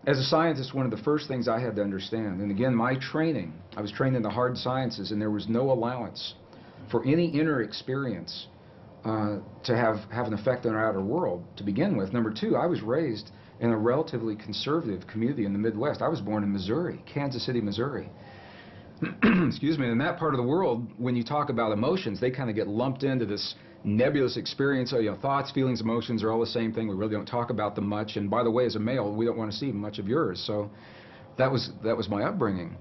As a scientist, one of the first things I had to understand, and again, my training, I was trained in the hard sciences, and there was no allowance for any inner experience to have an effect on our outer world to begin with. Number two, I was raised in a relatively conservative community in the Midwest. I was born in Missouri, Kansas City, Missouri. Excuse me. In that part of the world, when you talk about emotions, they kind of get lumped into this nebulous experience. You know, thoughts, feelings, emotions are all the same thing. We really don't talk about them much. And by the way, as a male, we don't want to see much of yours. So that was my upbringing.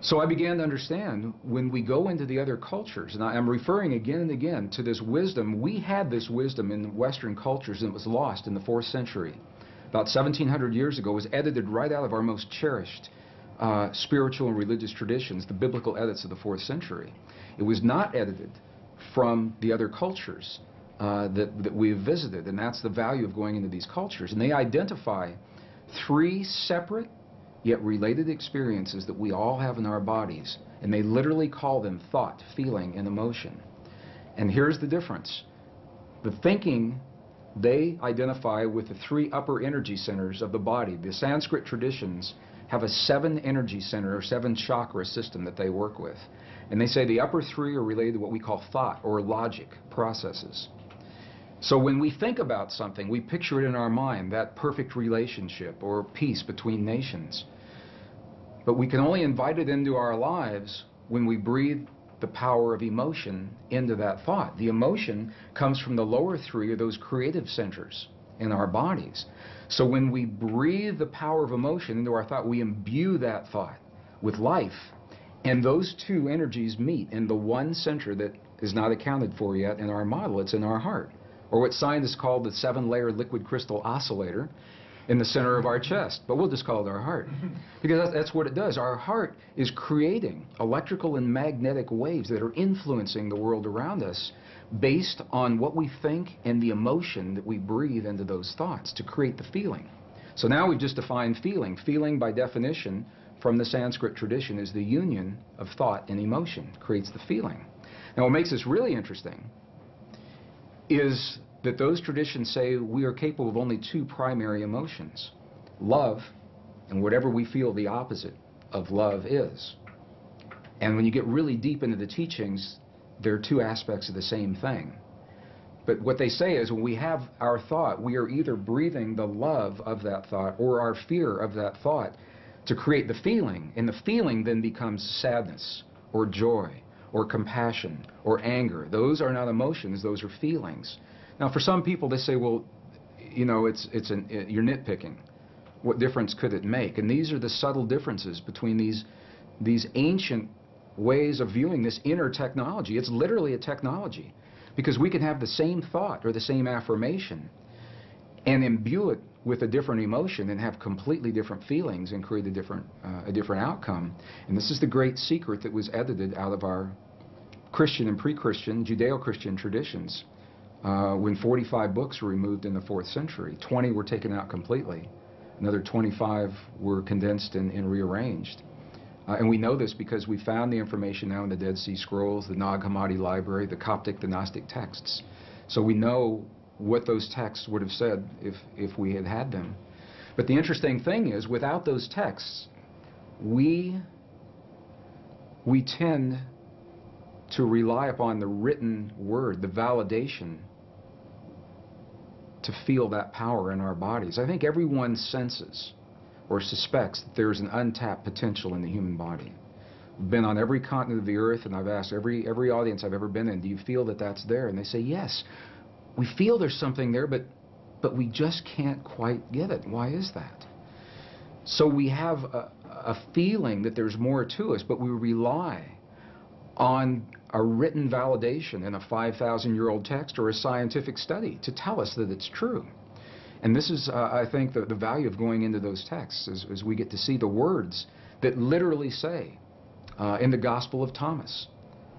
So I began to understand when we go into the other cultures, and I'm referring again and again to this wisdom. We had this wisdom in Western cultures, and it was lost in the 4th century. About 1,700 years ago, it was edited right out of our most cherished spiritual and religious traditions, the biblical edits of the 4th century. It was not edited from the other cultures that we've visited, and that's the value of going into these cultures. And they identify 3 separate yet related experiences that we all have in our bodies, and they literally call them thought, feeling, and emotion. And here's the difference. The thinking, they identify with the 3 upper energy centers of the body. The Sanskrit traditions have a 7 energy center or 7 chakra system that they work with. And they say the upper 3 are related to what we call thought or logic processes. So when we think about something, we picture it in our mind, that perfect relationship or peace between nations. But we can only invite it into our lives when we breathe the power of emotion into that thought. The emotion comes from the lower 3 of those creative centers in our bodies. So when we breathe the power of emotion into our thought, we imbue that thought with life. And those 2 energies meet in the one center that is not accounted for yet in our model. It's in our heart, or what scientists call the 7-layer liquid crystal oscillator in the center of our chest. But we'll just call it our heart, because that's what it does. Our heart is creating electrical and magnetic waves that are influencing the world around us based on what we think and the emotion that we breathe into those thoughts to create the feeling. So now we've just defined feeling. Feeling, by definition, from the Sanskrit tradition, is the union of thought and emotion, creates the feeling. Now what makes this really interesting is that those traditions say we are capable of only 2 primary emotions, love and whatever we feel the opposite of love is. And when you get really deep into the teachings, there are 2 aspects of the same thing. But what they say is when we have our thought, we are either breathing the love of that thought or our fear of that thought to create the feeling, and the feeling then becomes sadness or joy or compassion or anger. Those are not emotions, those are feelings. Now for some people they say, well, you know, you're nitpicking. What difference could it make? And these are the subtle differences between these ancient ways of viewing this inner technology. It's literally a technology, because we can have the same thought or the same affirmation and imbue it with a different emotion and have completely different feelings and create a different outcome. And this is the great secret that was edited out of our Christian and pre-Christian Judeo-Christian traditions. When 45 books were removed in the 4th century, 20 were taken out completely. Another 25 were condensed and rearranged. And we know this because we found the information now in the Dead Sea Scrolls, the Nag Hammadi Library, the Coptic, the Gnostic texts. So we know what those texts would have said if we had had them. But the interesting thing is, without those texts, we tend to rely upon the written word, the validation, to feel that power in our bodies. I think everyone senses or suspects that there is an untapped potential in the human body. I've been on every continent of the earth, and I've asked every audience I've ever been in, do you feel that that's there? And they say, yes, we feel there's something there, but we just can't quite get it. Why is that? So we have a feeling that there's more to us, but we rely on a written validation in a 5,000-year-old text or a scientific study to tell us that it's true. And this is, I think, the value of going into those texts, is we get to see the words that literally say, in the Gospel of Thomas,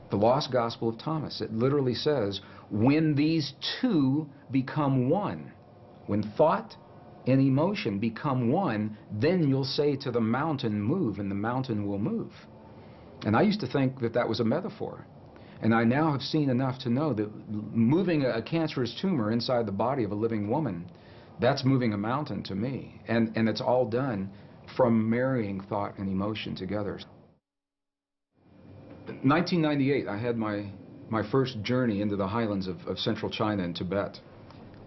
the lost Gospel of Thomas, it literally says, when these 2 become one, when thought and emotion become one, then you'll say to the mountain, move, and the mountain will move. And I used to think that that was a metaphor. And I now have seen enough to know that moving a cancerous tumor inside the body of a living woman That's moving a mountain to me. And it's all done from marrying thought and emotion together. 1998, I had my first journey into the highlands of central China and Tibet.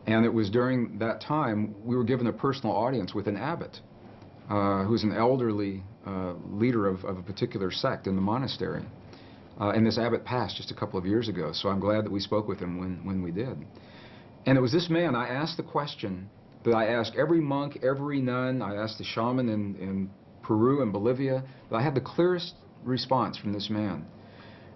And it was during that time we were given a personal audience with an abbot, who's an elderly leader of a particular sect in the monastery. And this abbot passed just a couple of years ago, so I'm glad that we spoke with him when we did. And it was this man, I asked the question that I asked every monk, every nun, I asked the shaman in Peru and Bolivia, but I had the clearest response from this man.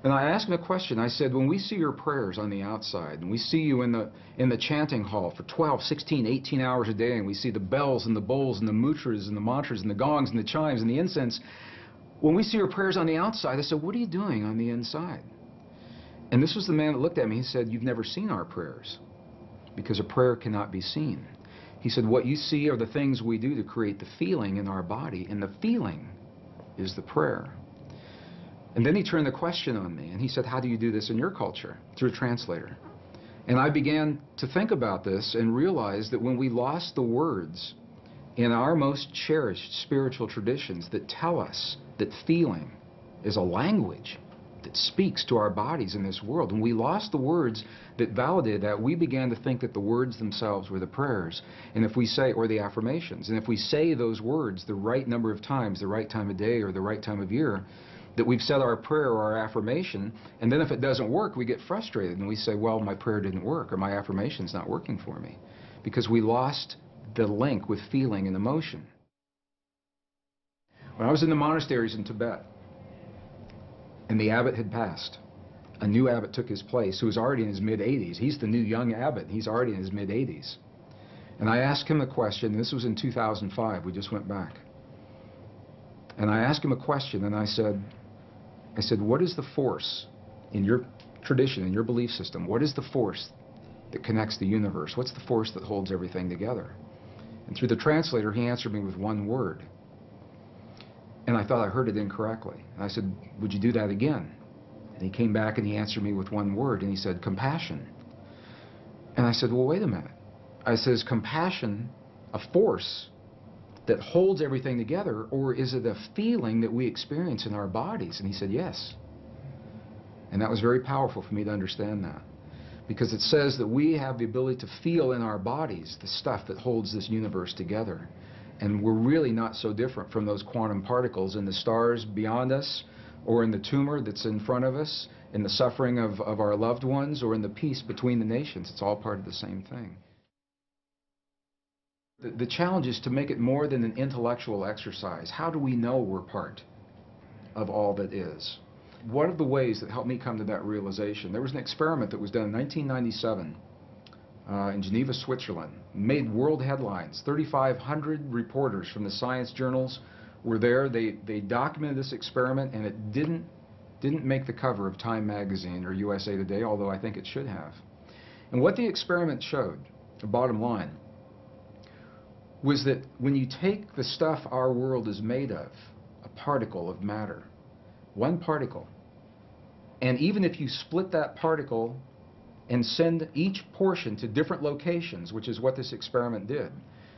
And I asked him a question. I said, when we see your prayers on the outside, and we see you in the chanting hall for 12, 16, 18 hours a day, and we see the bells and the bowls and the mudras and the mantras and the gongs and the chimes and the incense, when we see your prayers on the outside, I said, what are you doing on the inside? And this was the man that looked at me. He said, you've never seen our prayers, because a prayer cannot be seen. He said, what you see are the things we do to create the feeling in our body, and the feeling is the prayer. And then he turned the question on me, and he said, how do you do this in your culture? Through a translator. And I began to think about this and realize that when we lost the words in our most cherished spiritual traditions that tell us that feeling is a language that speaks to our bodies in this world, and we lost the words that validated that, we began to think that the words themselves were the prayers, and if we say, or the affirmations, and if we say those words the right number of times, the right time of day or the right time of year, that we've said our prayer or our affirmation, and then if it doesn't work, we get frustrated and we say, well, my prayer didn't work, or my affirmation's not working for me, because we lost the link with feeling and emotion. When I was in the monasteries in Tibet, and the abbot had passed, a new abbot took his place who was already in his mid-80s. He's the new young abbot. He's already in his mid-80s. And I asked him a question, and this was in 2005, we just went back. And I asked him a question, and I said, what is the force in your tradition, in your belief system? What is the force that connects the universe? What's the force that holds everything together? And through the translator, he answered me with one word. And I thought I heard it incorrectly. And I said, would you do that again? And he came back and he answered me with one word, and he said, compassion. And I said, well, wait a minute. I said, is compassion a force that holds everything together, or is it a feeling that we experience in our bodies? And he said, yes. And that was very powerful for me to understand that, because it says that we have the ability to feel in our bodies the stuff that holds this universe together. And we're really not so different from those quantum particles in the stars beyond us, or in the tumor that's in front of us, in the suffering of our loved ones, or in the peace between the nations. It's all part of the same thing. The challenge is to make it more than an intellectual exercise. How do we know we're part of all that is? One of the ways that helped me come to that realization, there was an experiment that was done in 1997 in Geneva, Switzerland. Made world headlines. 3,500 reporters from the science journals were there. They documented this experiment, and it didn't make the cover of Time magazine or USA Today, although I think it should have. And what the experiment showed, the bottom line, was that when you take the stuff our world is made of, a particle of matter, one particle, and even if you split that particle and send each portion to different locations, which is what this experiment did,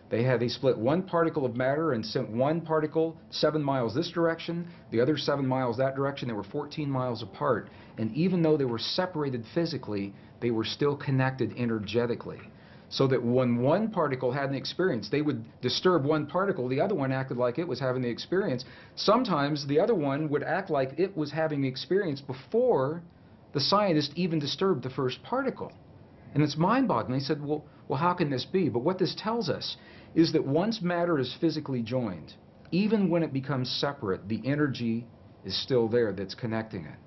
they split one particle of matter and sent one particle 7 miles this direction, the other 7 miles that direction. They were 14 miles apart, and even though they were separated physically, they were still connected energetically. So that when one particle had an experience, they would disturb one particle, the other one acted like it was having the experience. Sometimes the other one would act like it was having the experience before the scientist even disturbed the first particle. And it's mind-boggling. They said, well, how can this be? But what this tells us is that once matter is physically joined, even when it becomes separate, the energy is still there that's connecting it.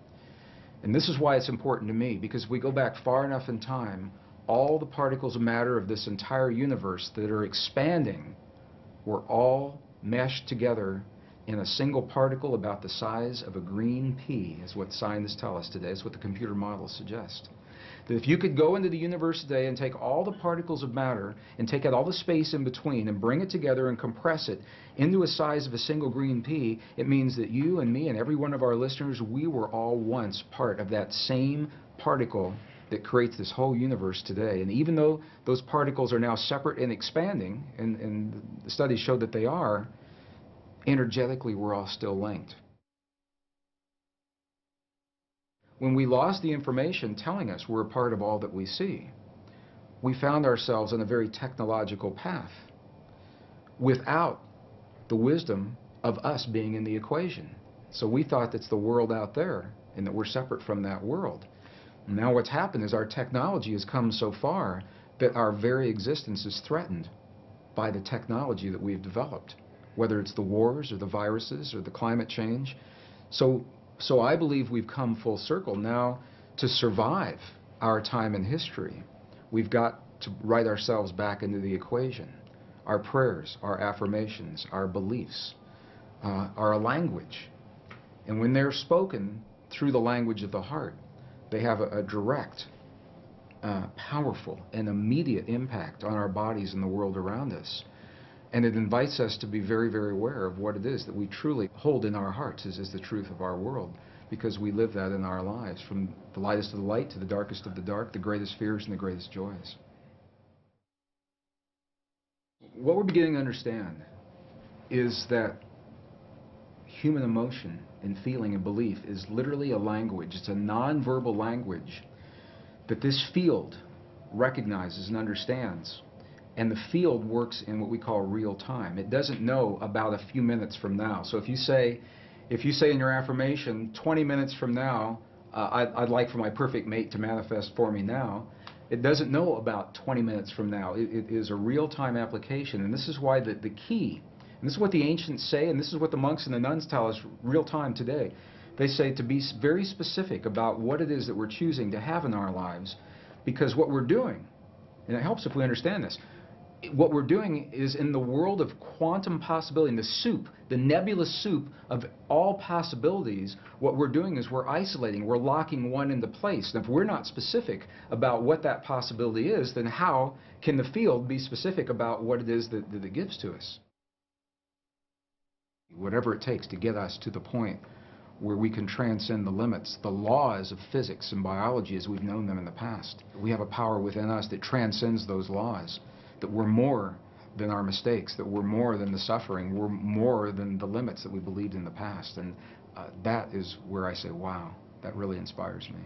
And this is why it's important to me, because if we go back far enough in time, all the particles of matter of this entire universe that are expanding were all meshed together in a single particle about the size of a green pea, is what scientists tell us today. It's what the computer models suggest. That if you could go into the universe today and take all the particles of matter and take out all the space in between and bring it together and compress it into a size of a single green pea, it means that you and me and every one of our listeners, we were all once part of that same particle that creates this whole universe today. And even though those particles are now separate and expanding, and the studies show that they are, energetically we're all still linked. When we lost the information telling us we're a part of all that we see, we found ourselves on a very technological path without the wisdom of us being in the equation. So we thought that's the world out there and that we're separate from that world. Now what's happened is our technology has come so far that our very existence is threatened by the technology that we've developed, whether it's the wars or the viruses or the climate change. So I believe we've come full circle now. To survive our time in history, we've got to write ourselves back into the equation. Our prayers, our affirmations, our beliefs, our language. And when they're spoken through the language of the heart, they have a direct, powerful, and immediate impact on our bodies and the world around us. And it invites us to be very, very aware of what it is that we truly hold in our hearts is the truth of our world, because we live that in our lives, from the lightest of the light to the darkest of the dark, the greatest fears and the greatest joys. What we're beginning to understand is that human emotion and feeling and belief is literally a language. It's a non-verbal language that this field recognizes and understands. And the field works in what we call real time. It doesn't know about a few minutes from now. So if you say in your affirmation, 20 minutes from now, I'd like for my perfect mate to manifest for me now, it doesn't know about 20 minutes from now. It is a real-time application. And this is why the key, and this is what the ancients say, and this is what the monks and the nuns tell us real-time today. They say to be very specific about what it is that we're choosing to have in our lives, because what we're doing, and it helps if we understand this, what we're doing is in the world of quantum possibility, in the soup, the nebulous soup of all possibilities, what we're doing is we're isolating, we're locking one into place. And if we're not specific about what that possibility is, then how can the field be specific about what it is that it gives to us? Whatever it takes to get us to the point where we can transcend the limits, the laws of physics and biology as we've known them in the past. We have a power within us that transcends those laws, that we're more than our mistakes, that we're more than the suffering, we're more than the limits that we believed in the past. And that is where I say, wow, that really inspires me.